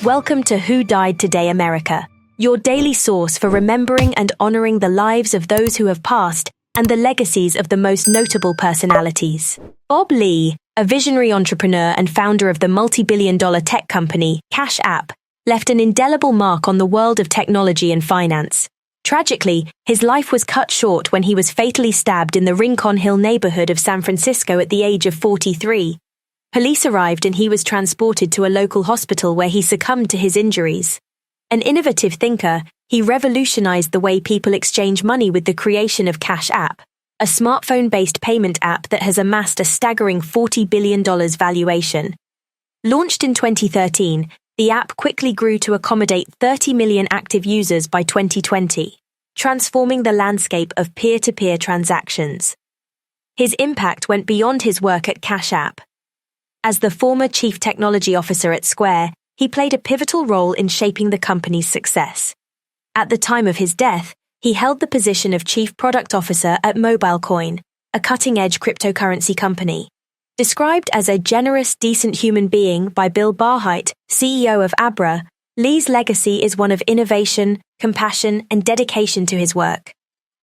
Welcome to Who Died Today America, your daily source for remembering and honoring the lives of those who have passed and the legacies of the most notable personalities. Bob Lee, a visionary entrepreneur and founder of the multi-billion-dollar tech company Cash App, left an indelible mark on the world of technology and finance. Tragically, his life was cut short when he was fatally stabbed in the Rincon Hill neighborhood of San Francisco at the age of 43. Police arrived and he was transported to a local hospital where he succumbed to his injuries. An innovative thinker, he revolutionized the way people exchange money with the creation of Cash App, a smartphone-based payment app that has amassed a staggering $40 billion valuation. Launched in 2013, the app quickly grew to accommodate 30 million active users by 2020, transforming the landscape of peer-to-peer transactions. His impact went beyond his work at Cash App. As the former chief technology officer at Square, he played a pivotal role in shaping the company's success. At the time of his death, he held the position of chief product officer at MobileCoin, a cutting-edge cryptocurrency company. Described as a generous, decent human being by Bill Barheit, CEO of Abra, Lee's legacy is one of innovation, compassion, and dedication to his work.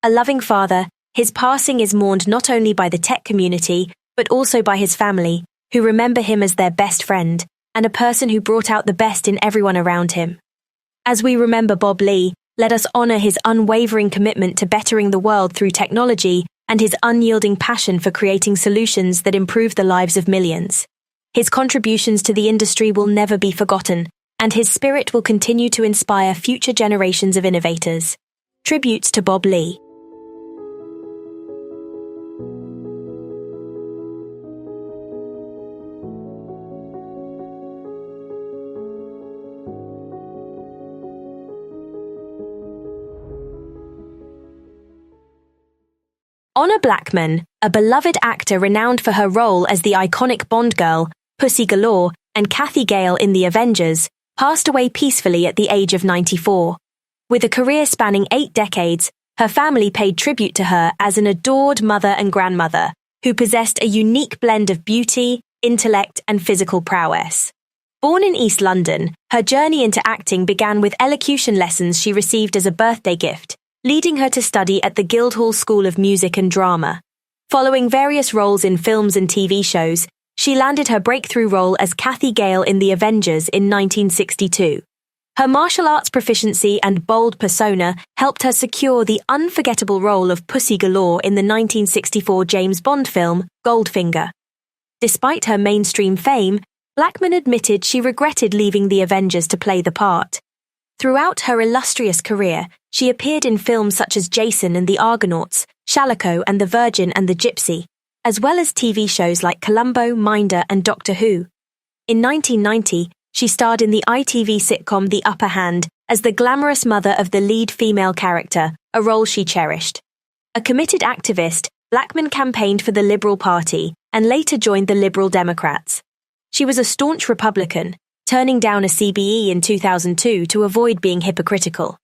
A loving father, his passing is mourned not only by the tech community, but also by his family, who remember him as their best friend, and a person who brought out the best in everyone around him. As we remember Bob Lee, let us honor his unwavering commitment to bettering the world through technology and his unyielding passion for creating solutions that improve the lives of millions. His contributions to the industry will never be forgotten, and his spirit will continue to inspire future generations of innovators. Tributes to Bob Lee. Honor Blackman, a beloved actor renowned for her role as the iconic Bond girl, Pussy Galore, and Kathy Gale in The Avengers, passed away peacefully at the age of 94. With a career spanning 8 decades, her family paid tribute to her as an adored mother and grandmother, who possessed a unique blend of beauty, intellect, and physical prowess. Born in East London, her journey into acting began with elocution lessons she received as a birthday gift, leading her to study at the Guildhall School of Music and Drama. Following various roles in films and TV shows, she landed her breakthrough role as Kathy Gale in The Avengers in 1962. Her martial arts proficiency and bold persona helped her secure the unforgettable role of Pussy Galore in the 1964 James Bond film, Goldfinger. Despite her mainstream fame, Blackman admitted she regretted leaving The Avengers to play the part. Throughout her illustrious career, she appeared in films such as Jason and the Argonauts, Shalako and the Virgin and the Gypsy, as well as TV shows like Columbo, Minder, and Doctor Who. In 1990, she starred in the ITV sitcom The Upper Hand as the glamorous mother of the lead female character, a role she cherished. A committed activist, Blackman campaigned for the Liberal Party and later joined the Liberal Democrats. She was a staunch Republican, turning down a CBE in 2002 to avoid being hypocritical.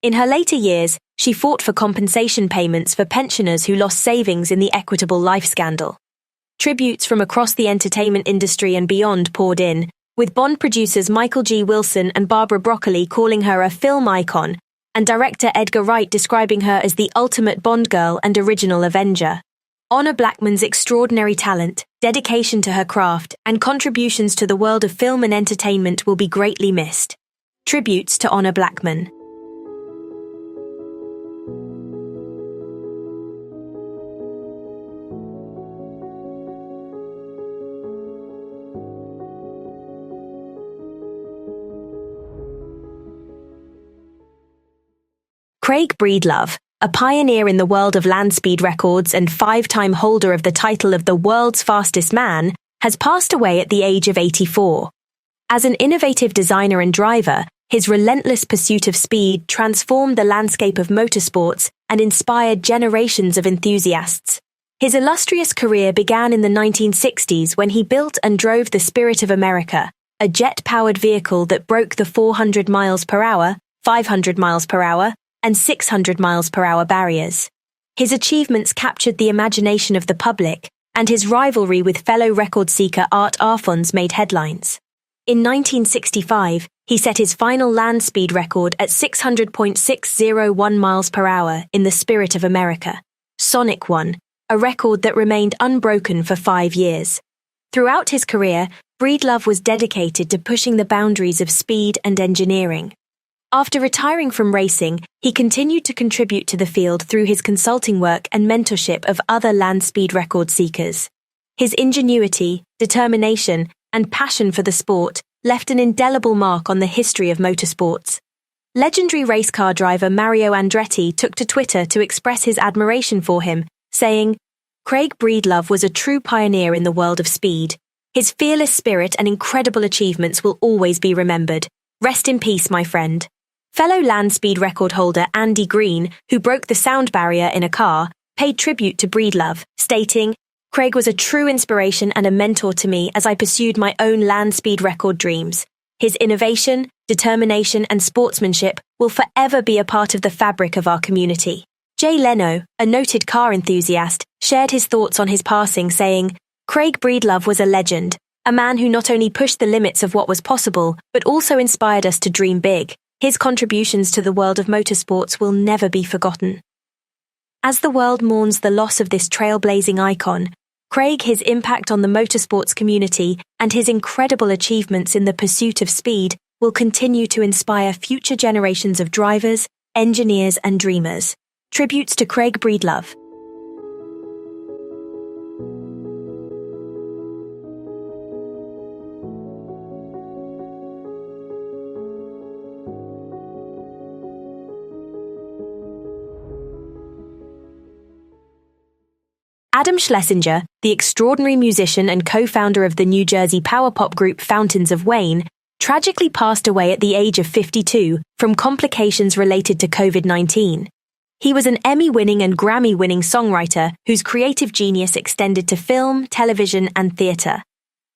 In her later years, she fought for compensation payments for pensioners who lost savings in the Equitable Life scandal. Tributes from across the entertainment industry and beyond poured in, with Bond producers Michael G. Wilson and Barbara Broccoli calling her a film icon, and director Edgar Wright describing her as the ultimate Bond girl and original Avenger. Honor Blackman's extraordinary talent, dedication to her craft, and contributions to the world of film and entertainment will be greatly missed. Tributes to Honor Blackman. Craig Breedlove, a pioneer in the world of land speed records and 5-time holder of the title of the world's fastest man, has passed away at the age of 84. As an innovative designer and driver, his relentless pursuit of speed transformed the landscape of motorsports and inspired generations of enthusiasts. His illustrious career began in the 1960s when he built and drove the Spirit of America, a jet-powered vehicle that broke the 400 miles per hour, 500 miles per hour, and 600 miles per hour barriers. His achievements captured the imagination of the public, and his rivalry with fellow record seeker Art Arfons made headlines. In 1965, he set his final land speed record at 600.601 miles per hour in the Spirit of America, Sonic 1, a record that remained unbroken for 5 years. Throughout his career, Breedlove was dedicated to pushing the boundaries of speed and engineering. After retiring from racing, he continued to contribute to the field through his consulting work and mentorship of other land speed record seekers. His ingenuity, determination, and passion for the sport left an indelible mark on the history of motorsports. Legendary race car driver Mario Andretti took to Twitter to express his admiration for him, saying, "Craig Breedlove was a true pioneer in the world of speed. His fearless spirit and incredible achievements will always be remembered. Rest in peace, my friend." Fellow land speed record holder Andy Green, who broke the sound barrier in a car, paid tribute to Breedlove, stating, "Craig was a true inspiration and a mentor to me as I pursued my own land speed record dreams. His innovation, determination, and sportsmanship will forever be a part of the fabric of our community." Jay Leno, a noted car enthusiast, shared his thoughts on his passing, saying, "Craig Breedlove was a legend, a man who not only pushed the limits of what was possible, but also inspired us to dream big. His contributions to the world of motorsports will never be forgotten." As the world mourns the loss of this trailblazing icon, Craig, his impact on the motorsports community, and his incredible achievements in the pursuit of speed will continue to inspire future generations of drivers, engineers, and dreamers. Tributes to Craig Breedlove. Adam Schlesinger, the extraordinary musician and co-founder of the New Jersey power pop group Fountains of Wayne, tragically passed away at the age of 52 from complications related to COVID-19. He was an Emmy-winning and Grammy-winning songwriter whose creative genius extended to film, television, and theatre.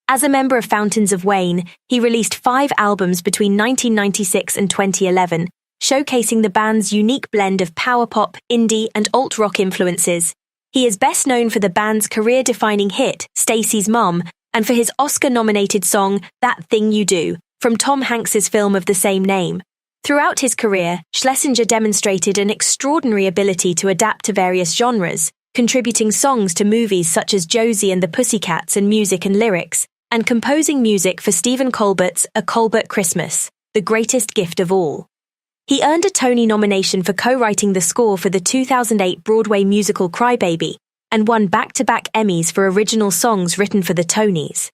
As a member of Fountains of Wayne, he released 5 albums between 1996 and 2011, showcasing the band's unique blend of power pop, indie, and alt-rock influences. He is best known for the band's career-defining hit, Stacy's Mom, and for his Oscar-nominated song, That Thing You Do, from Tom Hanks's film of the same name. Throughout his career, Schlesinger demonstrated an extraordinary ability to adapt to various genres, contributing songs to movies such as Josie and the Pussycats and Music and Lyrics, and composing music for Stephen Colbert's A Colbert Christmas, The Greatest Gift of All. He earned a Tony nomination for co-writing the score for the 2008 Broadway musical Crybaby, and won back-to-back Emmys for original songs written for the Tonys.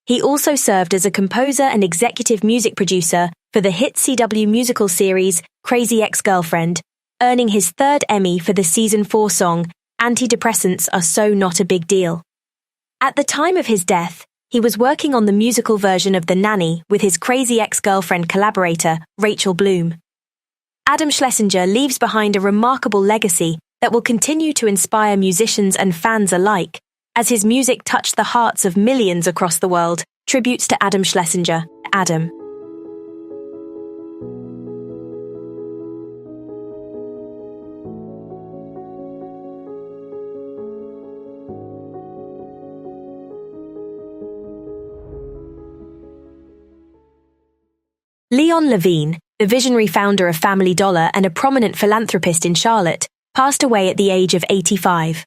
He also served as a composer and executive music producer for the hit CW musical series Crazy Ex-Girlfriend, earning his 3rd Emmy for the Season 4 song Antidepressants Are So Not a Big Deal. At the time of his death, he was working on the musical version of The Nanny with his Crazy Ex-Girlfriend collaborator, Rachel Bloom. Adam Schlesinger leaves behind a remarkable legacy that will continue to inspire musicians and fans alike, as his music touched the hearts of millions across the world. Tributes to Adam Schlesinger, Adam. Leon Levine, the visionary founder of Family Dollar and a prominent philanthropist in Charlotte, passed away at the age of 85.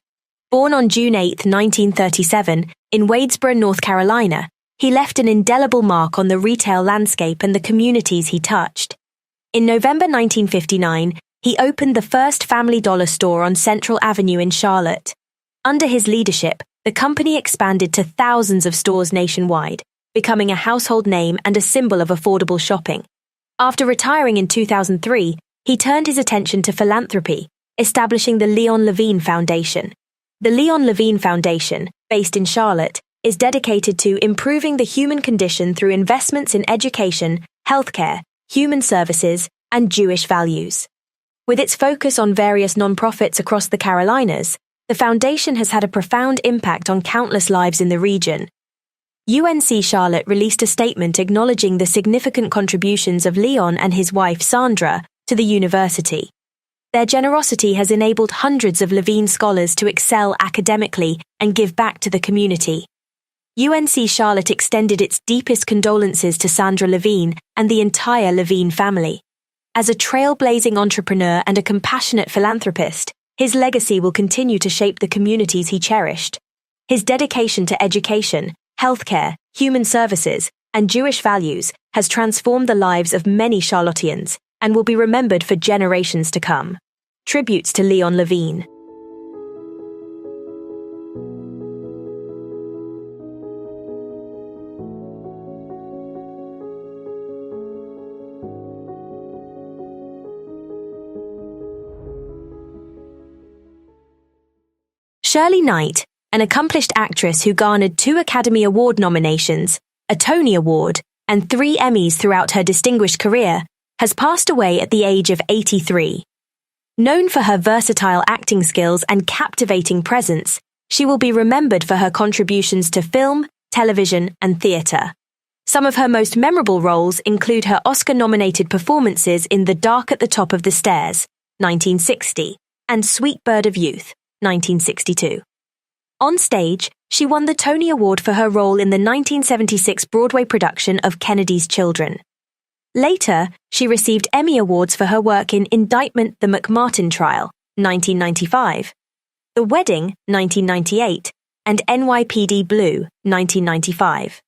Born on June 8, 1937, in Wadesboro, North Carolina, he left an indelible mark on the retail landscape and the communities he touched. In November 1959, he opened the first Family Dollar store on Central Avenue in Charlotte. Under his leadership, the company expanded to thousands of stores nationwide, becoming a household name and a symbol of affordable shopping. After retiring in 2003, he turned his attention to philanthropy, establishing the Leon Levine Foundation. The Leon Levine Foundation, based in Charlotte, is dedicated to improving the human condition through investments in education, healthcare, human services, and Jewish values. With its focus on various nonprofits across the Carolinas, the foundation has had a profound impact on countless lives in the region. UNC Charlotte released a statement acknowledging the significant contributions of Leon and his wife Sandra to the university. Their generosity has enabled hundreds of Levine scholars to excel academically and give back to the community. UNC Charlotte extended its deepest condolences to Sandra Levine and the entire Levine family. As a trailblazing entrepreneur and a compassionate philanthropist, his legacy will continue to shape the communities he cherished. His dedication to education, healthcare, human services, and Jewish values has transformed the lives of many Charlotteans and will be remembered for generations to come. Tributes to Leon Levine. Shirley Knight, an accomplished actress who garnered 2 Academy Award nominations, a Tony Award, and 3 Emmys throughout her distinguished career, has passed away at the age of 83. Known for her versatile acting skills and captivating presence, she will be remembered for her contributions to film, television, and theatre. Some of her most memorable roles include her Oscar-nominated performances in The Dark at the Top of the Stairs, 1960, and Sweet Bird of Youth, 1962. On stage, she won the Tony Award for her role in the 1976 Broadway production of Kennedy's Children. Later, she received Emmy Awards for her work in Indictment: The McMartin Trial, 1995, The Wedding, 1998, and NYPD Blue, 1995.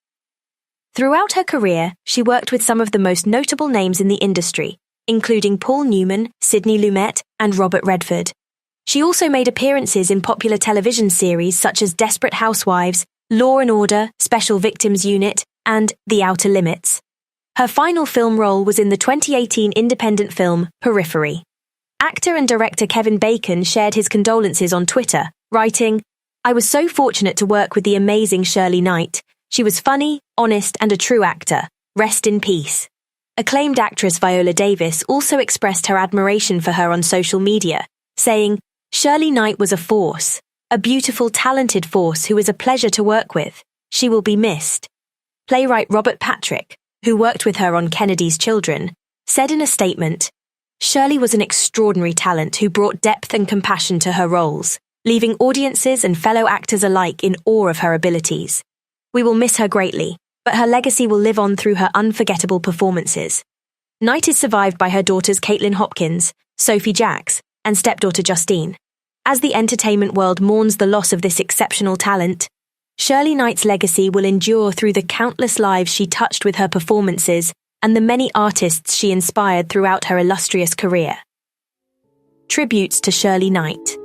Throughout her career, she worked with some of the most notable names in the industry, including Paul Newman, Sidney Lumet, and Robert Redford. She also made appearances in popular television series such as Desperate Housewives, Law & Order, Special Victims Unit, and The Outer Limits. Her final film role was in the 2018 independent film Periphery. Actor and director Kevin Bacon shared his condolences on Twitter, writing, "I was so fortunate to work with the amazing Shirley Knight. She was funny, honest, and a true actor. Rest in peace." Acclaimed actress Viola Davis also expressed her admiration for her on social media, saying, "Shirley Knight was a force, a beautiful, talented force who is a pleasure to work with. She will be missed." Playwright Robert Patrick, who worked with her on Kennedy's Children, said in a statement, "Shirley was an extraordinary talent who brought depth and compassion to her roles, leaving audiences and fellow actors alike in awe of her abilities. We will miss her greatly, but her legacy will live on through her unforgettable performances." Knight is survived by her daughters Caitlin Hopkins, Sophie Jacks, and stepdaughter Justine. As the entertainment world mourns the loss of this exceptional talent, Shirley Knight's legacy will endure through the countless lives she touched with her performances and the many artists she inspired throughout her illustrious career. Tributes to Shirley Knight.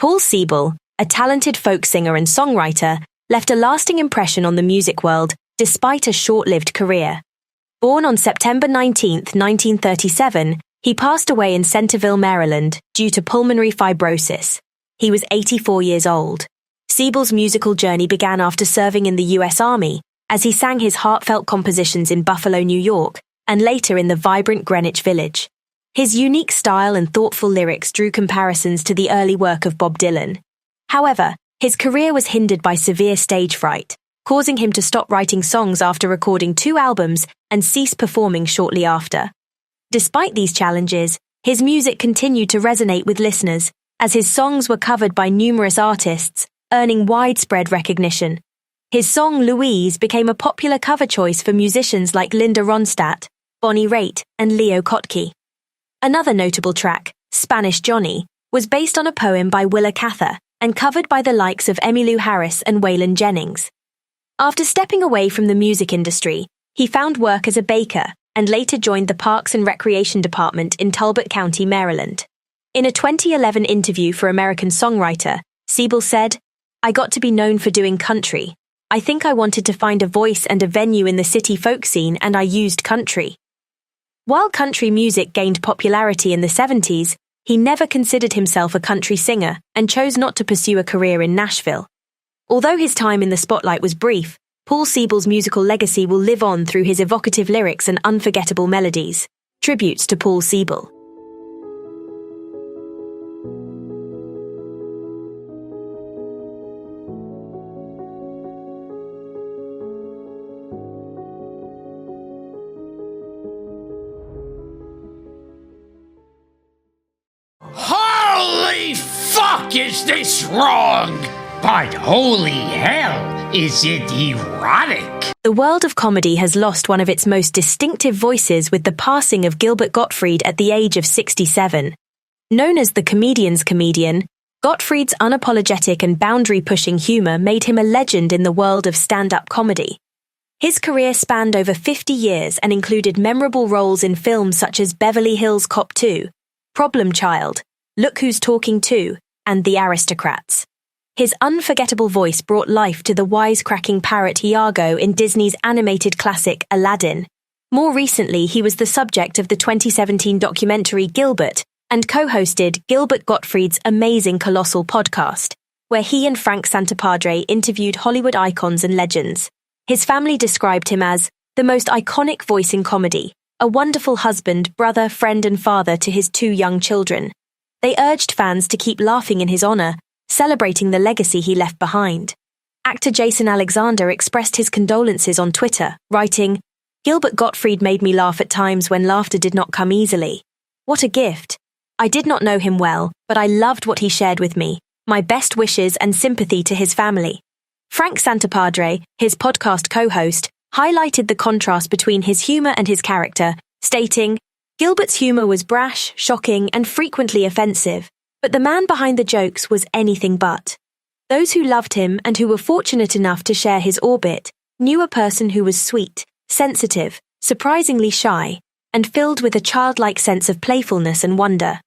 Paul Siebel, a talented folk singer and songwriter, left a lasting impression on the music world despite a short-lived career. Born on September 19, 1937, he passed away in Centerville, Maryland, due to pulmonary fibrosis. He was 84 years old. Siebel's musical journey began after serving in the U.S. Army, as he sang his heartfelt compositions in Buffalo, New York, and later in the vibrant Greenwich Village. His unique style and thoughtful lyrics drew comparisons to the early work of Bob Dylan. However, his career was hindered by severe stage fright, causing him to stop writing songs after recording 2 albums and cease performing shortly after. Despite these challenges, his music continued to resonate with listeners, as his songs were covered by numerous artists, earning widespread recognition. His song Louise became a popular cover choice for musicians like Linda Ronstadt, Bonnie Raitt, and Leo Kottke. Another notable track, Spanish Johnny, was based on a poem by Willa Cather and covered by the likes of Emmylou Harris and Waylon Jennings. After stepping away from the music industry, he found work as a baker and later joined the Parks and Recreation Department in Talbot County, Maryland. In a 2011 interview for American Songwriter, Siebel said, "I got to be known for doing country. I think I wanted to find a voice and a venue in the city folk scene, and I used country." While country music gained popularity in the 70s, he never considered himself a country singer and chose not to pursue a career in Nashville. Although his time in the spotlight was brief, Paul Siebel's musical legacy will live on through his evocative lyrics and unforgettable melodies. Tributes to Paul Siebel. is this wrong? But holy hell, is it erotic? The world of comedy has lost one of its most distinctive voices with the passing of Gilbert Gottfried at the age of 67. Known as the comedian's comedian, Gottfried's unapologetic and boundary-pushing humor made him a legend in the world of stand-up comedy. His career spanned over 50 years and included memorable roles in films such as Beverly Hills Cop 2, Problem Child, Look Who's Talking 2, and The Aristocrats. His unforgettable voice brought life to the wisecracking parrot Iago in Disney's animated classic Aladdin. More recently, he was the subject of the 2017 documentary Gilbert and co-hosted Gilbert Gottfried's Amazing Colossal podcast, where he and Frank Santapadre interviewed Hollywood icons and legends. His family described him as the most iconic voice in comedy, a wonderful husband, brother, friend, and father to his 2 young children. They urged fans to keep laughing in his honor, celebrating the legacy he left behind. Actor Jason Alexander expressed his condolences on Twitter, writing, "Gilbert Gottfried made me laugh at times when laughter did not come easily. What a gift. I did not know him well, but I loved what he shared with me. My best wishes and sympathy to his family." Frank Santapadre, his podcast co-host, highlighted the contrast between his humor and his character, stating, "Gilbert's humor was brash, shocking, and frequently offensive, but the man behind the jokes was anything but. Those who loved him and who were fortunate enough to share his orbit knew a person who was sweet, sensitive, surprisingly shy, and filled with a childlike sense of playfulness and wonder."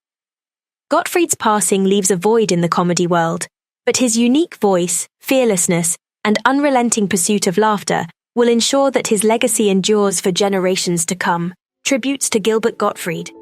Gottfried's passing leaves a void in the comedy world, but his unique voice, fearlessness, and unrelenting pursuit of laughter will ensure that his legacy endures for generations to come. Tributes to Gilbert Gottfried.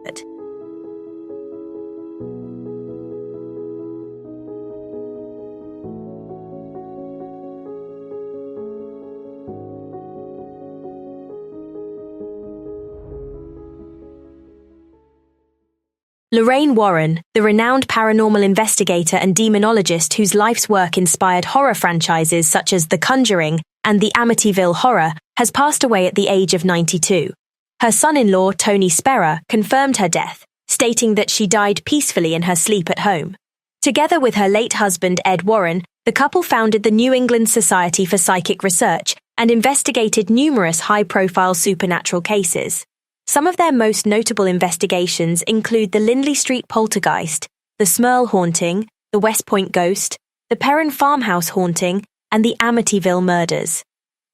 Lorraine Warren, the renowned paranormal investigator and demonologist whose life's work inspired horror franchises such as The Conjuring and the Amityville Horror, has passed away at the age of 92. Her son-in-law, Tony Sperrer, confirmed her death, stating that she died peacefully in her sleep at home. Together with her late husband, Ed Warren, the couple founded the New England Society for Psychic Research and investigated numerous high-profile supernatural cases. Some of their most notable investigations include the Lindley Street poltergeist, the Smurl haunting, the West Point ghost, the Perrin farmhouse haunting, and the Amityville murders.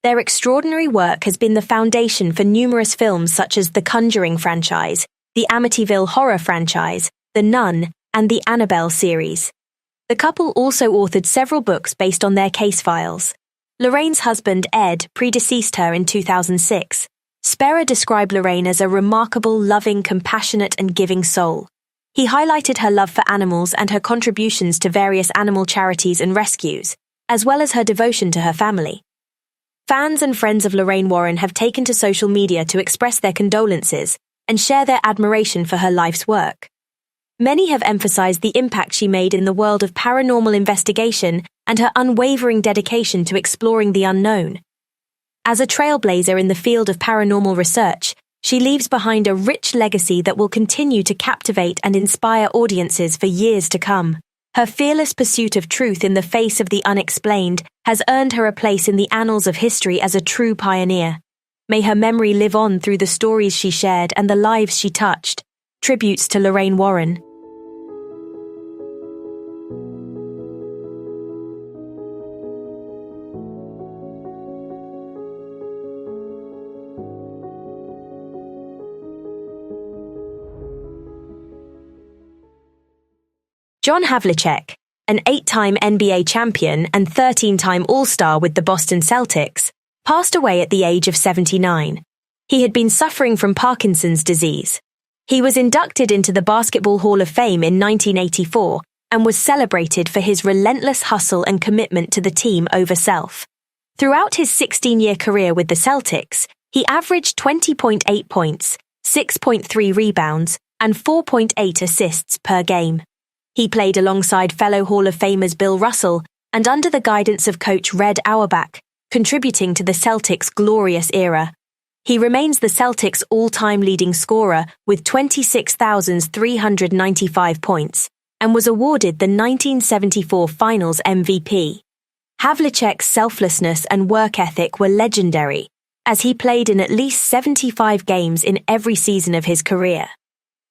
Their extraordinary work has been the foundation for numerous films such as the Conjuring franchise, the Amityville horror franchise, The Nun, and the Annabelle series. The couple also authored several books based on their case files. Lorraine's husband, Ed, predeceased her in 2006. Sperrer described Lorraine as a remarkable, loving, compassionate, and giving soul. He highlighted her love for animals and her contributions to various animal charities and rescues, as well as her devotion to her family. Fans and friends of Lorraine Warren have taken to social media to express their condolences and share their admiration for her life's work. Many have emphasized the impact she made in the world of paranormal investigation and her unwavering dedication to exploring the unknown. As a trailblazer in the field of paranormal research, she leaves behind a rich legacy that will continue to captivate and inspire audiences for years to come. Her fearless pursuit of truth in the face of the unexplained has earned her a place in the annals of history as a true pioneer. May her memory live on through the stories she shared and the lives she touched. Tributes to Lorraine Warren. John Havlicek, an 8-time NBA champion and 13-time All-Star with the Boston Celtics, passed away at the age of 79. He had been suffering from Parkinson's disease. He was inducted into the Basketball Hall of Fame in 1984 and was celebrated for his relentless hustle and commitment to the team over self. Throughout his 16-year career with the Celtics, he averaged 20.8 points, 6.3 rebounds, and 4.8 assists per game. He played alongside fellow Hall of Famers Bill Russell and under the guidance of coach Red Auerbach, contributing to the Celtics' glorious era. He remains the Celtics' all-time leading scorer with 26,395 points, and was awarded the 1974 Finals MVP. Havlicek's selflessness and work ethic were legendary, as he played in at least 75 games in every season of his career.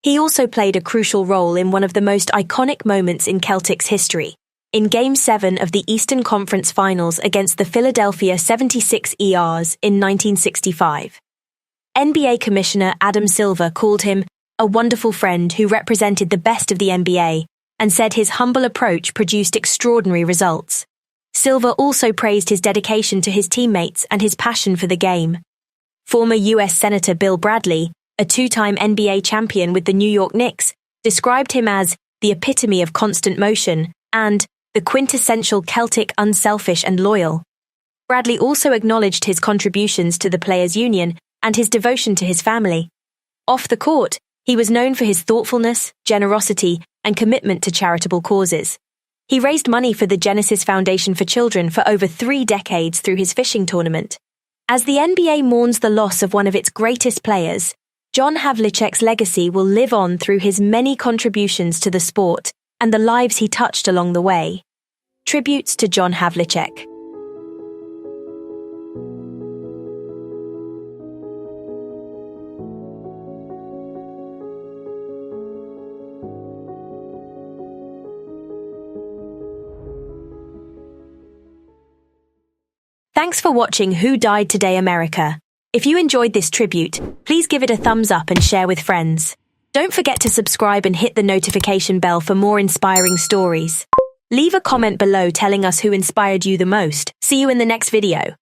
He also played a crucial role in one of the most iconic moments in Celtics history, in Game 7 of the Eastern Conference Finals against the Philadelphia 76ers in 1965. NBA Commissioner Adam Silver called him a wonderful friend who represented the best of the NBA and said his humble approach produced extraordinary results. Silver also praised his dedication to his teammates and his passion for the game. Former U.S. Senator Bill Bradley, a two-time NBA champion with the New York Knicks, described him as the epitome of constant motion and the quintessential Celtic unselfish and loyal. Bradley also acknowledged his contributions to the Players' Union and his devotion to his family. Off the court, he was known for his thoughtfulness, generosity, and commitment to charitable causes. He raised money for the Genesis Foundation for Children for over 3 decades through his fishing tournament. As the NBA mourns the loss of one of its greatest players, John Havlicek's legacy will live on through his many contributions to the sport and the lives he touched along the way. Tributes to John Havlicek. Thanks for watching Who Died Today America. If you enjoyed this tribute, please give it a thumbs up and share with friends. Don't forget to subscribe and hit the notification bell for more inspiring stories. Leave a comment below telling us who inspired you the most. See you in the next video.